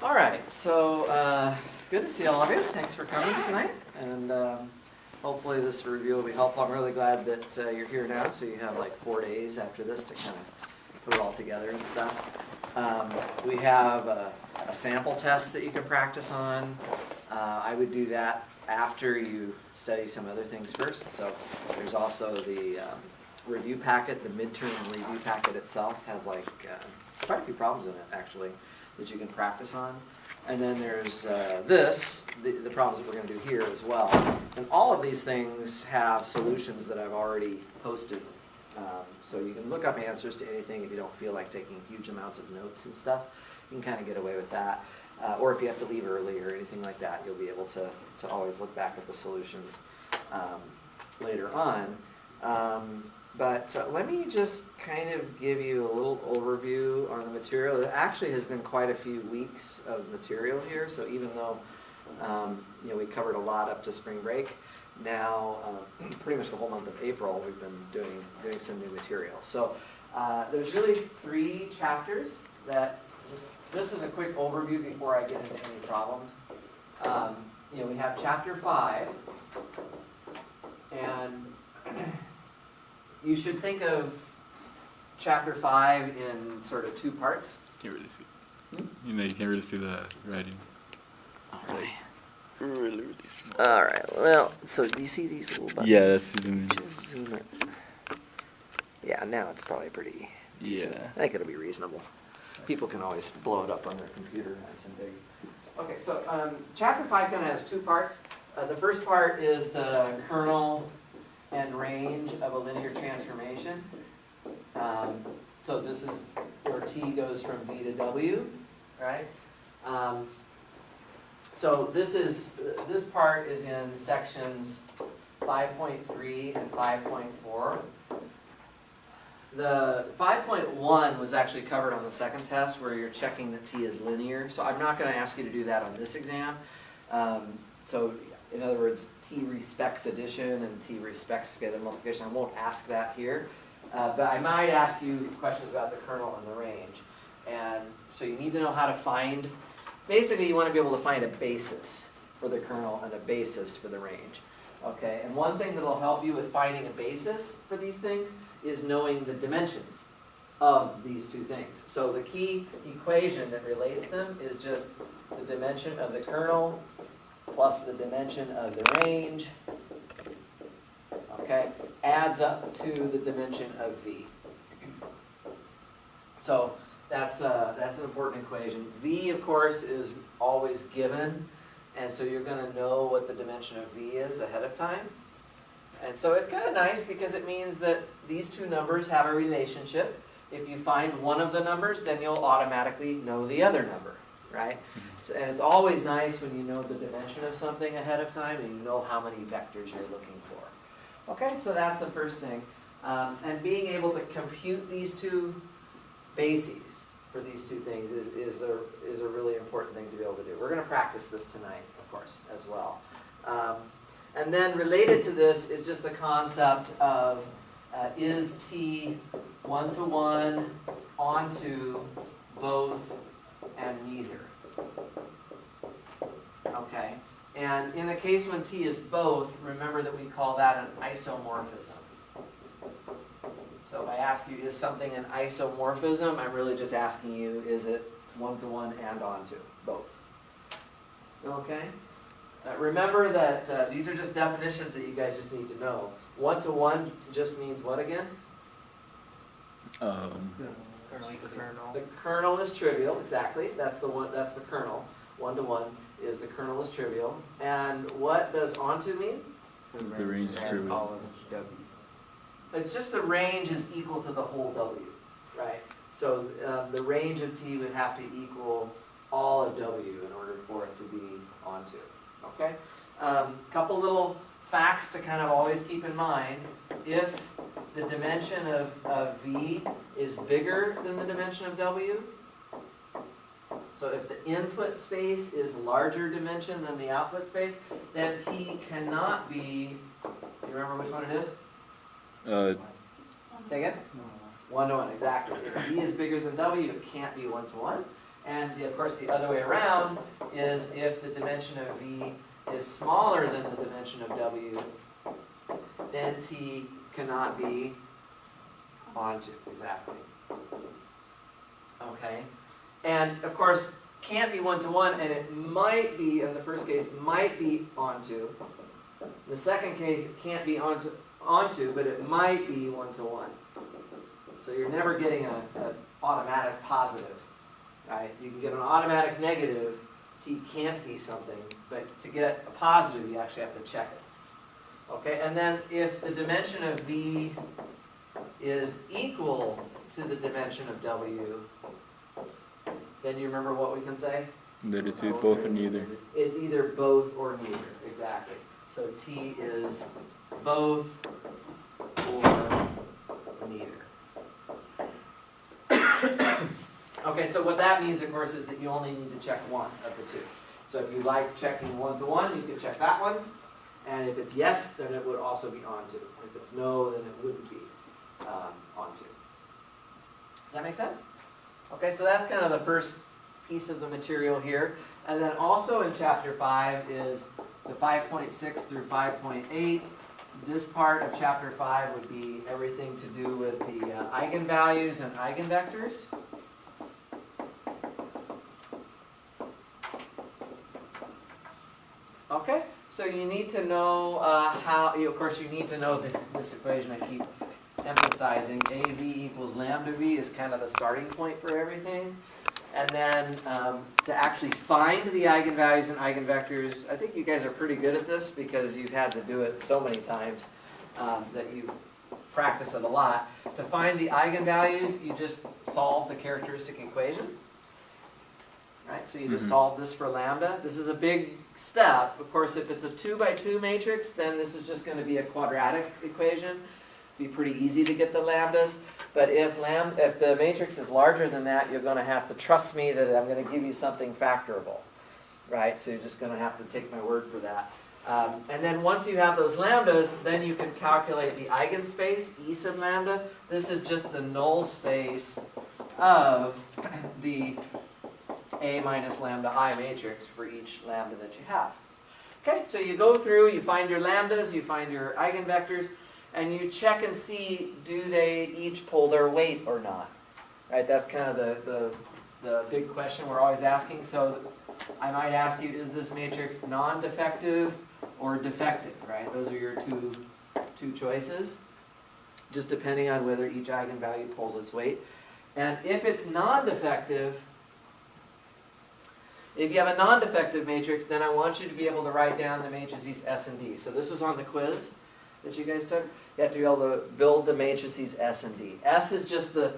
All right, so good to see all of you. Thanks for coming tonight, and hopefully this review will be helpful. I'm really glad that you're here now, so you have like 4 days after this to kind of put it all together and stuff. We have a sample test that you can practice on. I would do that after you study some other things first. So there's also the review packet. The midterm review packet itself has like quite a few problems in it, actually, that you can practice on. And then there's the problems that we're going to do here as well. And all of these things have solutions that I've already posted. So you can look up answers to anything if you don't feel like taking huge amounts of notes and stuff. You can kind of get away with that. Or if you have to leave early or anything like that, you'll be able to always look back at the solutions later on. But let me just kind of give you a little overview on the material. There actually has been quite a few weeks of material here, so even though we covered a lot up to spring break, now pretty much the whole month of April we've been doing some new material. So there's really 3 chapters that this is a quick overview before I get into any problems. We have chapter 5, and you should think of chapter 5 in sort of 2 parts. Can't really see. You can't really see the writing. Okay. Really small. All right. Well, so do you see these little buttons? Yeah, that's zoom in. Just zoom in. Yeah, now it's probably pretty decent. Yeah. I think it'll be reasonable. People can always blow it up on their computer nice and big. Okay, so chapter 5 kind of has 2 parts. The first part is the kernel and range of a linear transformation. So this is where t goes from v to w, right? So this part is in sections 5.3 and 5.4. The 5.1 was actually covered on the second test where you're checking that t is linear. So I'm not going to ask you to do that on this exam. So in other words, t respects addition and t respects scalar multiplication. I won't ask that here. But I might ask you questions about the kernel and the range. And so you need to know how to find, basically you want to be able to find a basis for the kernel and a basis for the range. Okay, and one thing that will help you with finding a basis for these things is knowing the dimensions of these 2 things. So the key equation that relates them is just the dimension of the kernel plus the dimension of the range, okay, adds up to the dimension of v. So that's an important equation. V, of course, is always given, and so you're going to know what the dimension of v is ahead of time. And so it's kind of nice because it means that these 2 numbers have a relationship. If you find one of the numbers, then you'll automatically know the other number, right? So, and it's always nice when you know the dimension of something ahead of time and you know how many vectors you're looking for. Okay, so that's the first thing. And being able to compute these 2 bases for these 2 things is a really important thing to be able to do. We're going to practice this tonight, of course, as well. And then related to this is just the concept of is t 1-to-1 onto both and neither? Okay. And in the case when t is both, remember that we call that an isomorphism. So if I ask you, is something an isomorphism, I'm really just asking you, is it 1-to-1 and onto both? Okay? Remember that these are just definitions that you guys just need to know. 1-to-1 just means what again? The kernel is trivial, exactly. That's the one. That's the kernel. 1-to-1 is the kernel is trivial. And what does onto mean? The range is trivial. It's just the range is equal to the whole w, right? So the range of t would have to equal all of w in order for it to be onto. Okay? Couple little facts to kind of always keep in mind. If the dimension of v is bigger than the dimension of w, so if the input space is larger dimension than the output space, then t cannot be, you remember which one it is? Say again? 1-to-1, exactly. If v is bigger than w, it can't be 1-to-1. And of course, the other way around is if the dimension of V is smaller than the dimension of W, then T cannot be onto, exactly. Okay? And of course, can't be one-to-one, and it might be, in the first case, might be onto. The second case, it can't be onto, but it might be one-to-one. So you're never getting an automatic positive, right? You can get an automatic negative, T can't be something, but to get a positive, you actually have to check it. Okay, and then if the dimension of V is equal to the dimension of W, then you remember what we can say? That it's both or neither. It's either both or neither, exactly. So T is both or neither. Okay, so what that means, of course, is that you only need to check one of the two. So if you like checking one-to-one, you can check that one. And if it's yes, then it would also be onto. If it's no, then it wouldn't be onto. Does that make sense? Okay, so that's kind of the first piece of the material here. And then also in Chapter 5 is the 5.6 through 5.8. This part of Chapter 5 would be everything to do with the eigenvalues and eigenvectors. Okay, so you need to know of course you need to know this equation I keep emphasizing. AV equals lambda V is kind of the starting point for everything. And then to actually find the eigenvalues and eigenvectors, I think you guys are pretty good at this because you've had to do it so many times that you practice it a lot. To find the eigenvalues, you just solve the characteristic equation. Right? So you just solve this for lambda. This is a big step. Of course, if it's a 2 by 2 matrix, then this is just going to be a quadratic equation. Be pretty easy to get the lambdas. But if the matrix is larger than that, you're going to have to trust me that I'm going to give you something factorable. Right? So you're just going to have to take my word for that. And then once you have those lambdas, then you can calculate the eigenspace, E sub lambda. This is just the null space of the A minus lambda I matrix for each lambda that you have. Okay, so you go through, you find your lambdas, you find your eigenvectors, and you check and see, do they each pull their weight or not? Right, that's kind of the big question we're always asking. So I might ask you, is this matrix non-defective or defective? Right, those are your two choices, just depending on whether each eigenvalue pulls its weight. And if it's non-defective, if you have a non-defective matrix, then I want you to be able to write down the matrices S and D. So this was on the quiz that you guys took. You have to be able to build the matrices S and D. S is just the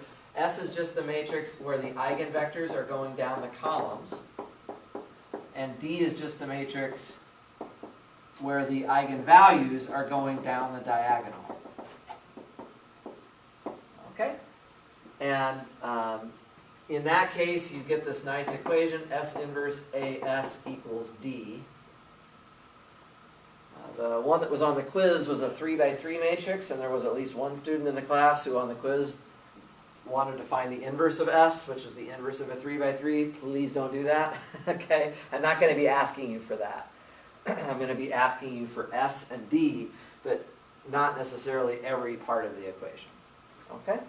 matrix where the eigenvectors are going down the columns. And D is just the matrix where the eigenvalues are going down the diagonal. Okay? And in that case, you get this nice equation, S inverse AS equals D. The one that was on the quiz was a 3 by 3 matrix, and there was at least one student in the class who on the quiz wanted to find the inverse of S, which is the inverse of a 3 by 3. Please don't do that. Okay? I'm not going to be asking you for that. I'm going to be asking you for S and D, but not necessarily every part of the equation. Okay?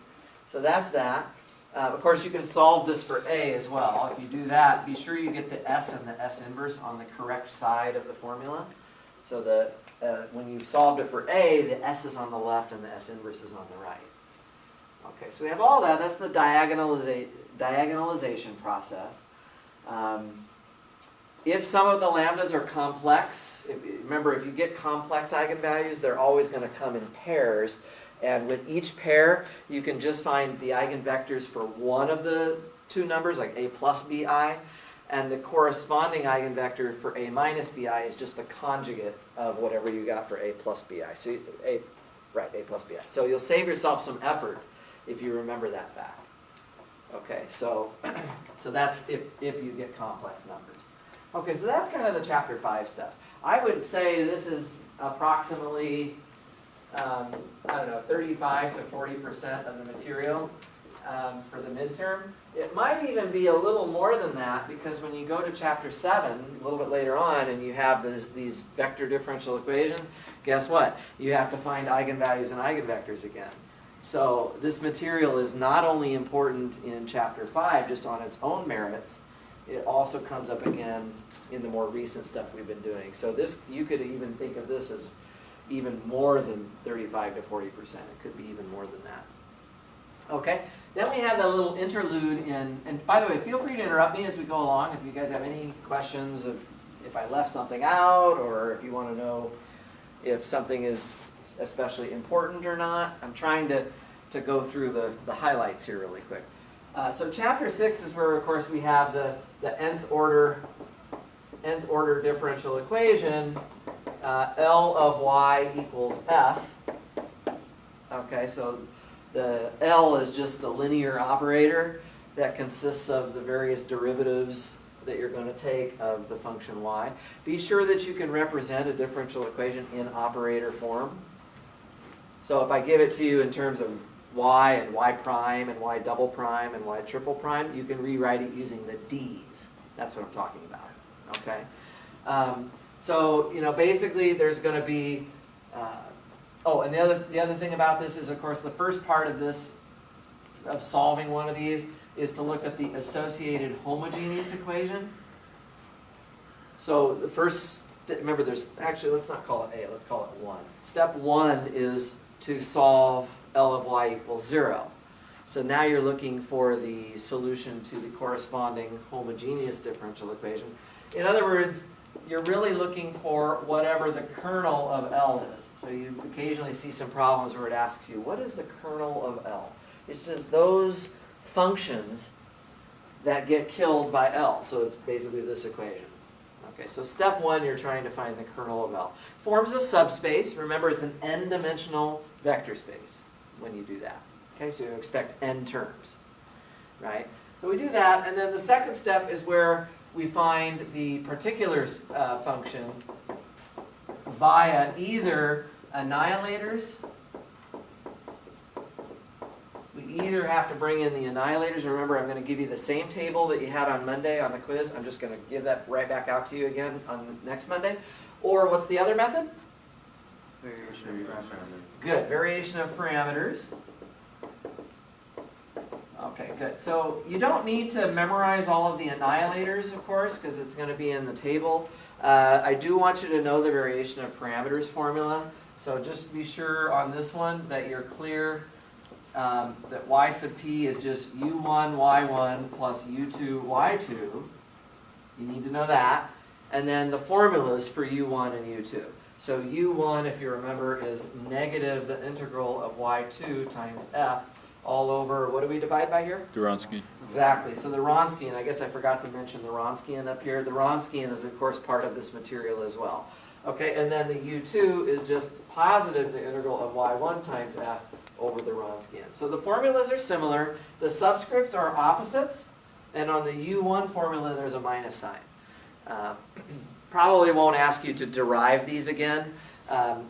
So that's that. Of course, you can solve this for A as well. If you do that, be sure you get the S and the S inverse on the correct side of the formula. So that when you've solved it for A, the S is on the left and the S inverse is on the right. Okay, so we have all that. That's the diagonalization process. If some of the lambdas are complex, remember if you get complex eigenvalues, they're always going to come in pairs. And with each pair, you can just find the eigenvectors for one of the two numbers, like A plus BI, and the corresponding eigenvector for A minus BI is just the conjugate of whatever you got for A plus BI. So A plus BI. So you'll save yourself some effort if you remember that fact. Okay, so that's if you get complex numbers. Okay, so that's kind of the Chapter 5 stuff. I would say this is approximately 35 to 40% of the material. for the midterm. It might even be a little more than that, because when you go to chapter 7, a little bit later on, and you have these vector differential equations, guess what? You have to find eigenvalues and eigenvectors again. So this material is not only important in chapter 5 just on its own merits, it also comes up again in the more recent stuff we've been doing. So this, you could even think of this as even more than 35 to 40%. It could be even more than that. Okay, then we have that little interlude in, and by the way, feel free to interrupt me as we go along if you guys have any questions, if I left something out, or if you want to know if something is especially important or not. I'm trying to go through the highlights here really quick. So chapter 6 is where, of course, we have the nth order differential equation, L of y equals f. Okay, so the L is just the linear operator that consists of the various derivatives that you're going to take of the function y. Be sure that you can represent a differential equation in operator form. So if I give it to you in terms of y and y prime and y double prime and y triple prime, you can rewrite it using the d's. That's what I'm talking about. Okay. So basically, there's going to be. Oh, and the other thing about this is, of course, the first part of this, of solving one of these, is to look at the associated homogeneous equation. So the first, remember, there's actually, let's not call it A, let's call it 1. Step 1 is to solve L of y equals 0. So now you're looking for the solution to the corresponding homogeneous differential equation. In other words, you're really looking for whatever the kernel of L is. So you occasionally see some problems where it asks you, what is the kernel of L? It's just those functions that get killed by L. So it's basically this equation. Okay, so step 1, you're trying to find the kernel of L. Forms a subspace. Remember, it's an n-dimensional vector space when you do that. Okay, so you expect n terms, right? So we do that, and then the second step is where we find the particulars function via either annihilators. We either have to bring in the annihilators. Remember, I'm going to give you the same table that you had on Monday on the quiz. I'm just going to give that right back out to you again on next Monday. Or what's the other method? Variation of parameters. Good. Variation of parameters. Okay, good. So you don't need to memorize all of the annihilators, of course, because it's going to be in the table. I do want you to know the variation of parameters formula. So just be sure on this one that you're clear that y sub p is just u1, y1 plus u2, y2. You need to know that. And then the formulas for u1 and u2. So u1, if you remember, is negative the integral of y2 times f all over, what do we divide by here? The Wronskian. Exactly. So the Wronskian, I guess I forgot to mention the Wronskian up here. The Wronskian is, of course, part of this material as well. Okay, and then the u2 is just positive the integral of y1 times f over the Wronskian. So the formulas are similar. The subscripts are opposites. And on the u1 formula, there's a minus sign. Probably won't ask you to derive these again.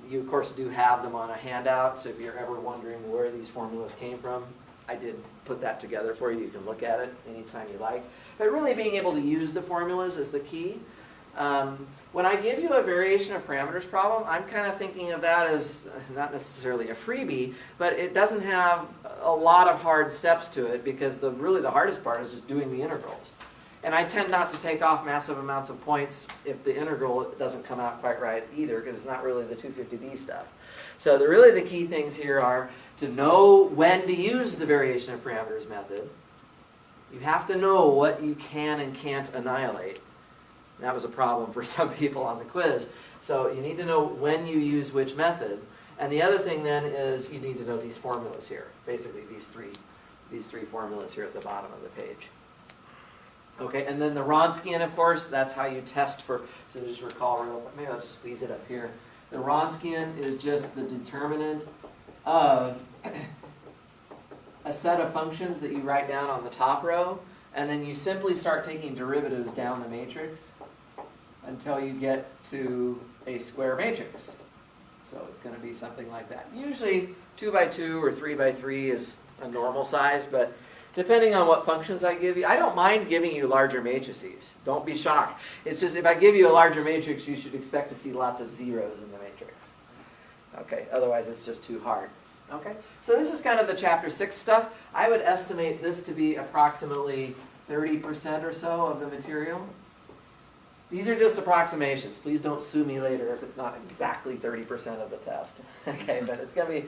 You, of course, do have them on a handout, so if you're ever wondering where these formulas came from, I did put that together for you. You can look at it anytime you like. But really being able to use the formulas is the key. When I give you a variation of parameters problem, I'm kind of thinking of that as not necessarily a freebie, but it doesn't have a lot of hard steps to it, because really the hardest part is just doing the integrals. And I tend not to take off massive amounts of points if the integral doesn't come out quite right either, because it's not really the 250b stuff. So really the key things here are to know when to use the variation of parameters method. You have to know what you can and can't annihilate. That was a problem for some people on the quiz. So you need to know when you use which method. And the other thing then is you need to know these formulas here. Basically these three formulas here at the bottom of the page. Okay, and then the Wronskian, of course, that's how you test for, so just recall, maybe I'll just squeeze it up here. The Wronskian is just the determinant of a set of functions that you write down on the top row, and then you simply start taking derivatives down the matrix until you get to a square matrix. So it's going to be something like that. Usually 2 by 2 or 3 by 3 is a normal size, but depending on what functions I give you. I don't mind giving you larger matrices. Don't be shocked. It's just if I give you a larger matrix, you should expect to see lots of zeros in the matrix. Okay, otherwise it's just too hard. Okay, so this is kind of the chapter 6 stuff. I would estimate this to be approximately 30% or so of the material. These are just approximations. Please don't sue me later if it's not exactly 30% of the test. Okay, but it's going to be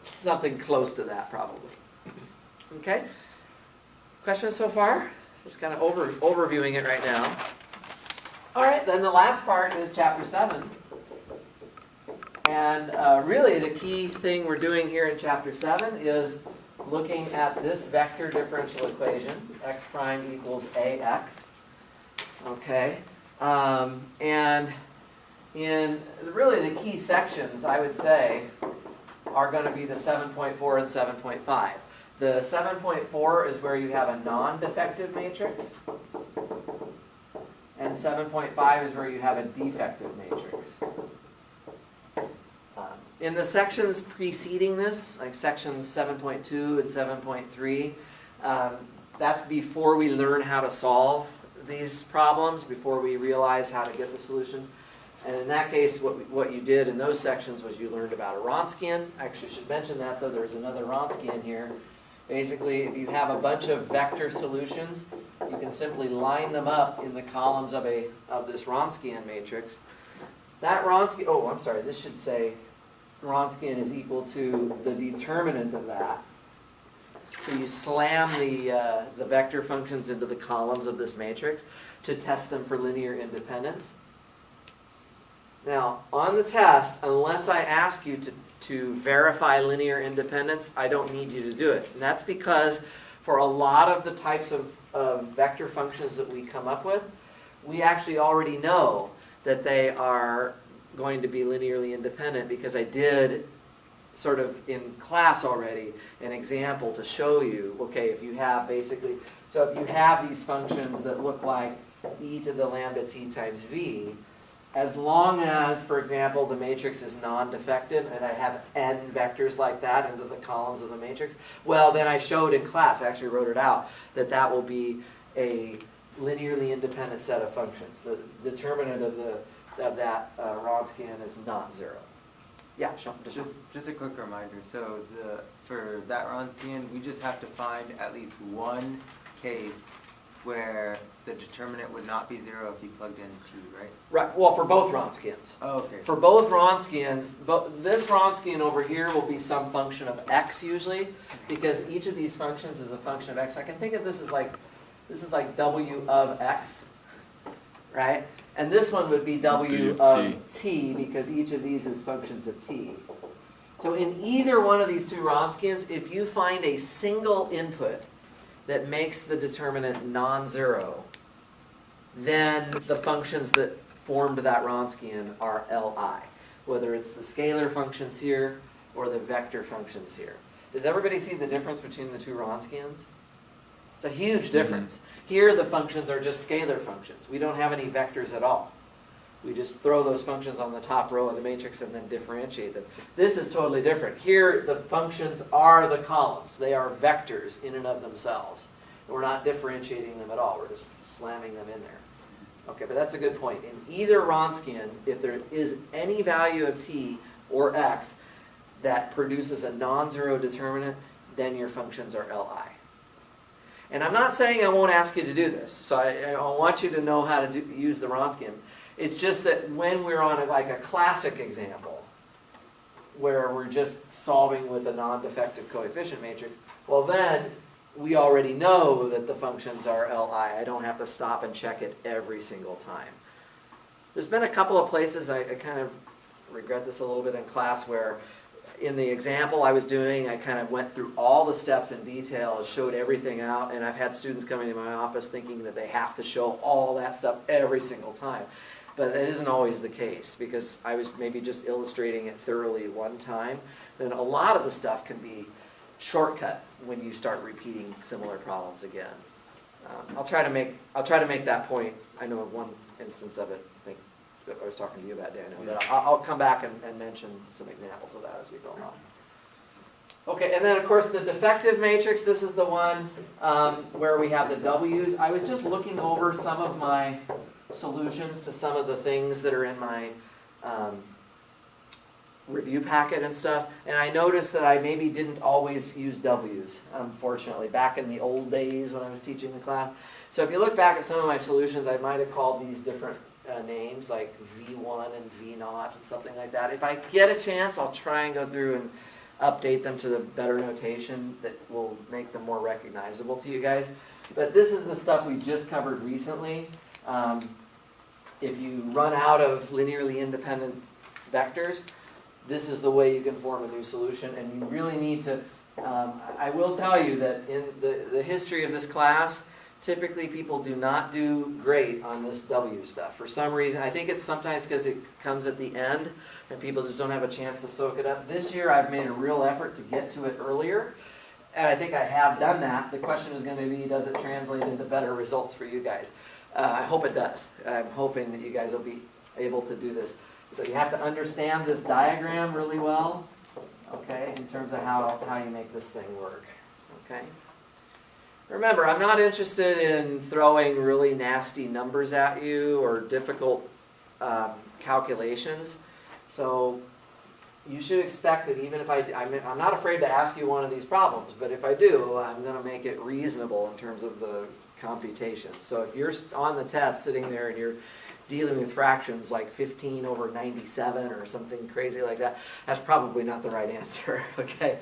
something close to that probably. Okay? Questions so far? Just kind of overviewing it right now. All right, then the last part is chapter 7. And really the key thing we're doing here in chapter 7 is looking at this vector differential equation, x prime equals ax. Okay? And in really the key sections, I would say, are going to be the 7.4 and 7.5. The 7.4 is where you have a non-defective matrix. And 7.5 is where you have a defective matrix. In the sections preceding this, like sections 7.2 and 7.3, that's before we learn how to solve these problems, before we realize how to get the solutions. And in that case, what you did in those sections was you learned about a Wronskian. Actually, I should mention that, though. There's another Wronskian here. Basically, if you have a bunch of vector solutions, you can simply line them up in the columns of this Wronskian matrix. That Wronskian, oh, I'm sorry, this should say Wronskian is equal to the determinant of that. So you slam the vector functions into the columns of this matrix to test them for linear independence. Now, on the test, unless I ask you to verify linear independence, I don't need you to do it. And that's because for a lot of the types of vector functions that we come up with, we actually already know that they are going to be linearly independent because I did sort of in class already an example to show you, okay, if you have basically, so if you have these functions that look like e to the lambda t times v, as long as, for example, the matrix is non-defective and I have n vectors like that into the columns of the matrix, well, then I showed in class, I actually wrote it out, that will be a linearly independent set of functions. The determinant of that Wronskian is not zero. Yeah, Sean. Just a quick reminder. So for that Wronskian, we just have to find at least one case where the determinant would not be zero if you plugged in t, right? Right. Well, for both Wronskians. Oh, okay. For both Wronskians, this Wronskian over here will be some function of x usually, because each of these functions is a function of x. I can think of this as like w of x, right? And this one would be w of t, because each of these is functions of t. So in either one of these two Wronskians, if you find a single input that makes the determinant non-zero, then the functions that formed that Wronskian are Li, whether it's the scalar functions here or the vector functions here. Does everybody see the difference between the two Wronskians? It's a huge difference. Here the functions are just scalar functions. We don't have any vectors at all. We just throw those functions on the top row of the matrix and then differentiate them. This is totally different. Here the functions are the columns. They are vectors in and of themselves. And we're not differentiating them at all. We're just slamming them in there. Okay, but that's a good point. In either Wronskian, if there is any value of t or x that produces a non-zero determinant, then your functions are Li. And I'm not saying I won't ask you to do this. So I want you to know how to use the Wronskian. It's just that when we're on like a classic example, where we're just solving with a non-defective coefficient matrix, well then we already know that the functions are Li. I don't have to stop and check it every single time. There's been a couple of places, I kind of regret this a little bit in class, where in the example I was doing, I kind of went through all the steps in detail, showed everything out, and I've had students coming to my office thinking that they have to show all that stuff every single time. But that isn't always the case, because I was maybe just illustrating it thoroughly one time. Then a lot of the stuff can be shortcut when you start repeating similar problems again. I'll try to make that point. I know of one instance of it, I think that I was talking to you about, Daniel, but I'll come back and mention some examples of that as we go along. Okay, and then of course the defective matrix, this is the one where we have the W's. I was just looking over some of my solutions to some of the things that are in my review packet and stuff, and I noticed that I maybe didn't always use W's, unfortunately, back in the old days when I was teaching the class. So if you look back at some of my solutions, I might have called these different names, like V1 and V0 and something like that. If I get a chance, I'll try and go through and update them to the better notation that will make them more recognizable to you guys. But this is the stuff we just covered recently. If you run out of linearly independent vectors, this is the way you can form a new solution, and you really need to, I will tell you that in the history of this class, typically people do not do great on this W stuff. For some reason, I think it's sometimes because it comes at the end, and people just don't have a chance to soak it up. This year I've made a real effort to get to it earlier, and I think I have done that. The question is going to be, does it translate into better results for you guys? I hope it does. I'm hoping that you guys will be able to do this. So you have to understand this diagram really well, okay, in terms of how you make this thing work, okay? Remember, I'm not interested in throwing really nasty numbers at you or difficult calculations. So you should expect that even if I'm not afraid to ask you one of these problems, but if I do, I'm going to make it reasonable in terms of the computations. So if you're on the test sitting there and you're dealing with fractions like 15 over 97 or something crazy like that, that's probably not the right answer, okay?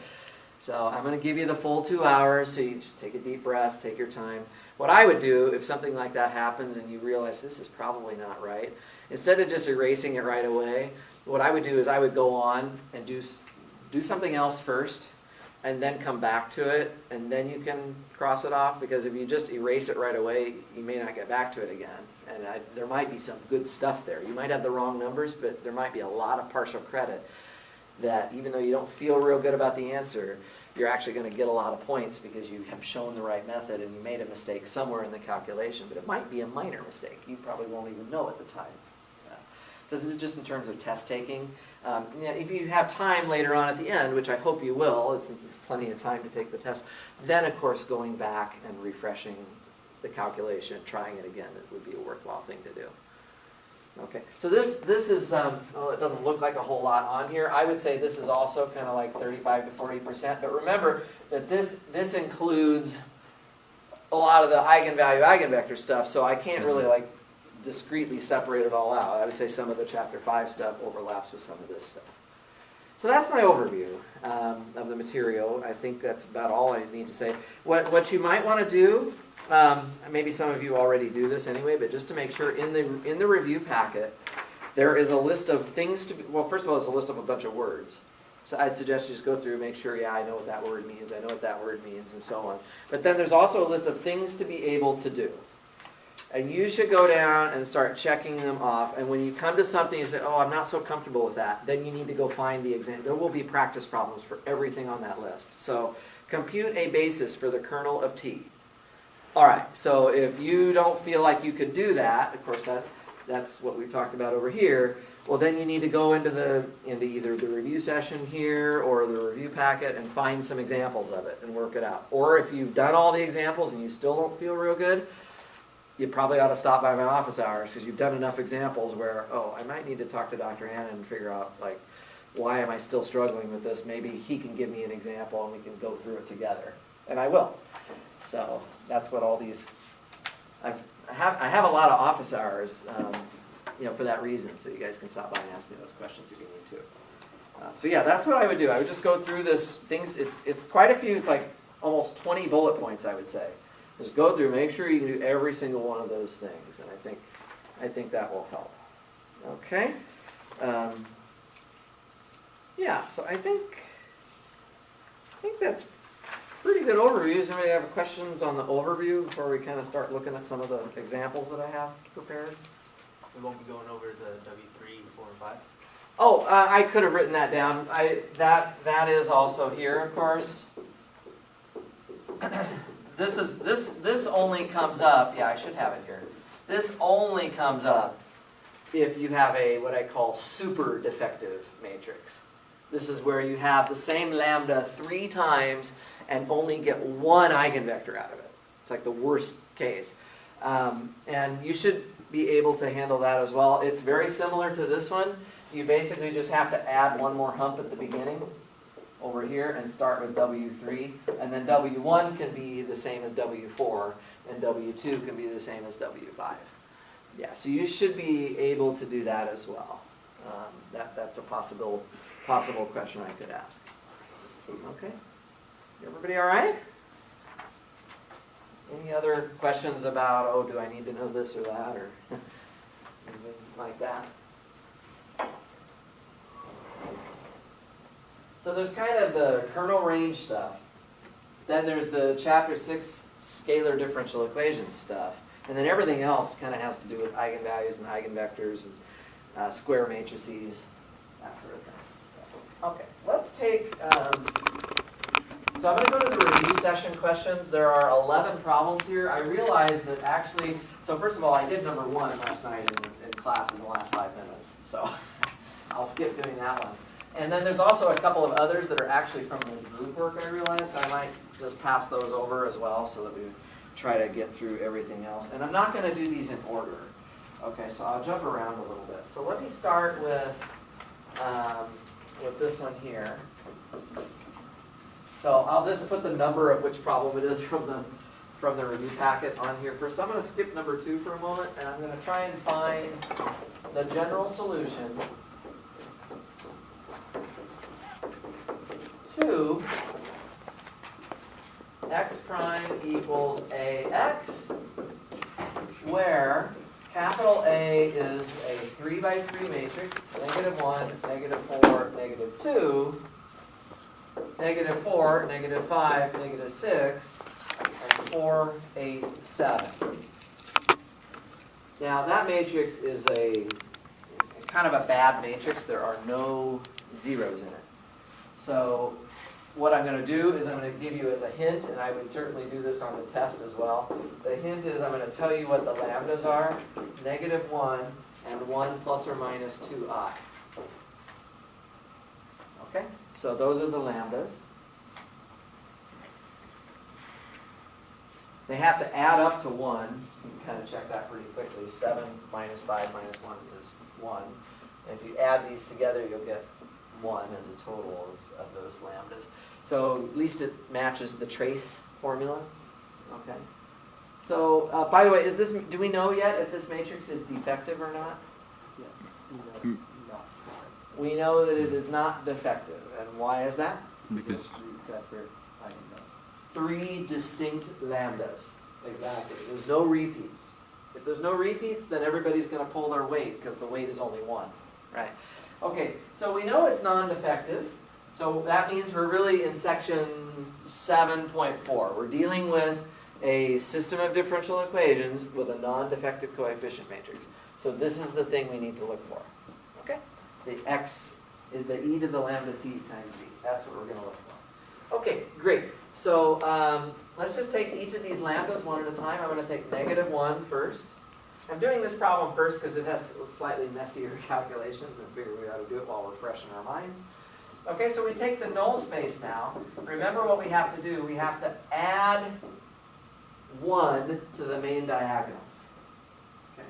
So I'm going to give you the full 2 hours, so you just take a deep breath, take your time. What I would do if something like that happens and you realize this is probably not right, instead of just erasing it right away, what I would do is I would go on and do something else first, and then come back to it, and then you can cross it off, because if you just erase it right away, you may not get back to it again. And there might be some good stuff there. You might have the wrong numbers, but there might be a lot of partial credit that even though you don't feel real good about the answer, you're actually going to get a lot of points because you have shown the right method and you made a mistake somewhere in the calculation. But it might be a minor mistake. You probably won't even know at the time. So this is just in terms of test taking. If you have time later on at the end, which I hope you will, since it's plenty of time to take the test, then of course going back and refreshing the calculation, trying it again, it would be a worthwhile thing to do. Okay, so this is, well, it doesn't look like a whole lot on here. I would say this is also kind of like 35 to 40%, but remember that this includes a lot of the eigenvalue, eigenvector stuff, so I can't really like discretely separate it all out. I would say some of the chapter 5 stuff overlaps with some of this stuff. So that's my overview of the material. I think that's about all I need to say. What you might want to do, maybe some of you already do this anyway, but just to make sure, in the review packet, there is a list of things to be, well, first of all, it's a list of a bunch of words. So I'd suggest you just go through and make sure, yeah, I know what that word means, I know what that word means, and so on. But then there's also a list of things to be able to do. And you should go down and start checking them off. And when you come to something and say, oh, I'm not so comfortable with that, then you need to go find the example. There will be practice problems for everything on that list. So compute a basis for the kernel of T. All right, so if you don't feel like you could do that, of course that's what we've talked about over here, well then you need to go into either the review session here or the review packet and find some examples of it and work it out. Or if you've done all the examples and you still don't feel real good, you probably ought to stop by my office hours, because you've done enough examples where, oh, I might need to talk to Dr. Hannon and figure out, like, why am I still struggling with this? Maybe he can give me an example and we can go through it together. And I will. So that's what all these, I have a lot of office hours, for that reason. So you guys can stop by and ask me those questions if you need to. So yeah, that's what I would do. I would just go through this things. It's quite a few. It's like almost 20 bullet points, I would say. Just go through, make sure you can do every single one of those things, and I think that will help. Okay. Yeah. So I think that's pretty good overview. Does anybody have questions on the overview before we kind of start looking at some of the examples that I have prepared? We won't be going over the W3, 4, and 5. Oh, I could have written that down. That is also here, of course. This only comes up. Yeah, I should have it here. This only comes up if you have a what I call super defective matrix. This is where you have the same lambda 3 times and only get one eigenvector out of it. It's like the worst case. And you should be able to handle that as well. It's very similar to this one. You basically just have to add one more hump at the beginning over here and start with W3. And then W1 can be the same as W4, and W2 can be the same as W5. Yeah, so you should be able to do that as well. That's a possible question I could ask. Okay, everybody all right? Any other questions about, oh, do I need to know this or that, or anything like that? So there's kind of the kernel range stuff. Then there's the chapter 6 scalar differential equations stuff. And then everything else kind of has to do with eigenvalues and eigenvectors and square matrices, that sort of thing. Okay, let's take, so I'm going to go to the review session questions. There are 11 problems here. I realized that actually, so first of all, I did number 1 last night in class in the last 5 minutes. So I'll skip doing that one. And then there's also a couple of others that are actually from the group work, I realized. I might just pass those over as well so that we try to get through everything else. And I'm not going to do these in order. Okay, so I'll jump around a little bit. So let me start with this one here. So I'll just put the number of which problem it is from the review packet on here first. So I'm going to skip number 2 for a moment, and I'm going to try and find the general solution to x prime equals ax, where capital A is a 3 by 3 matrix, -1, -4, -2, -4, -5, -6, and 4, 8, 7. Now that matrix is a kind of a bad matrix. There are no zeros in it. So what I'm going to do is I'm going to give you as a hint, and I would certainly do this on the test as well. The hint is I'm going to tell you what the lambdas are, -1 and 1 plus or minus 2i. Okay, so those are the lambdas. They have to add up to 1. You can kind of check that pretty quickly. 7 minus 5 minus 1 is 1. And if you add these together, you'll get 1 as a total of those lambdas. So at least it matches the trace formula. Okay. So by the way, do we know yet if this matrix is defective or not? Yeah. We know that it is not defective. And why is that? Because 3 distinct lambdas. Exactly. There's no repeats. If there's no repeats, then everybody's going to pull their weight because the weight is only 1. Right. Okay, so we know it's non-defective. So that means we're really in section 7.4. We're dealing with a system of differential equations with a non-defective coefficient matrix. So this is the thing we need to look for. Okay? The x is the e to the lambda t times v. That's what we're going to look for. Okay, great. So let's just take each of these lambdas one at a time. I'm going to take -1 first. I'm doing this problem first because it has slightly messier calculations and figure we ought to do it while we're fresh in our minds. Okay, so we take the null space now. Remember what we have to do. We have to add 1 to the main diagonal. Okay.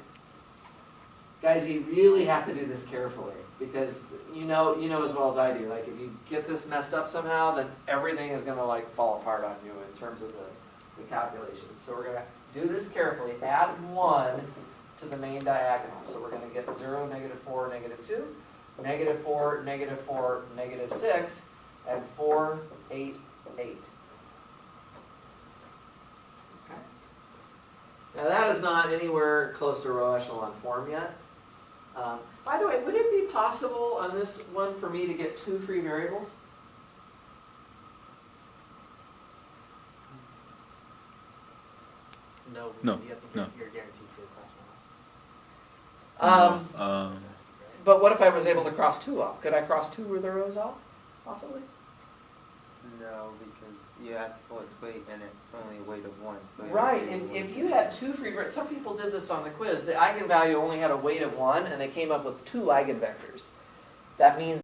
Guys, you really have to do this carefully because you know as well as I do. Like if you get this messed up somehow, then everything is going to like fall apart on you in terms of the calculations. So we're going to do this carefully. Add 1 to the main diagonal. So we're going to get 0, -4, -2, -4, -4, -6, and 4, 8, 8. Okay. Now that is not anywhere close to row echelon form yet. By the way, would it be possible on this one for me to get 2 free variables? No. No, You have to no. You're guaranteed to cross one. But what if I was able to cross 2 off? Could I cross 2 of the rows off? Possibly? No, because you asked for its weight and it's only a weight of 1. So you Right, have to and do if you had 2 free variables, some people did this on the quiz. The eigenvalue only had a weight of 1, and they came up with 2 eigenvectors. That means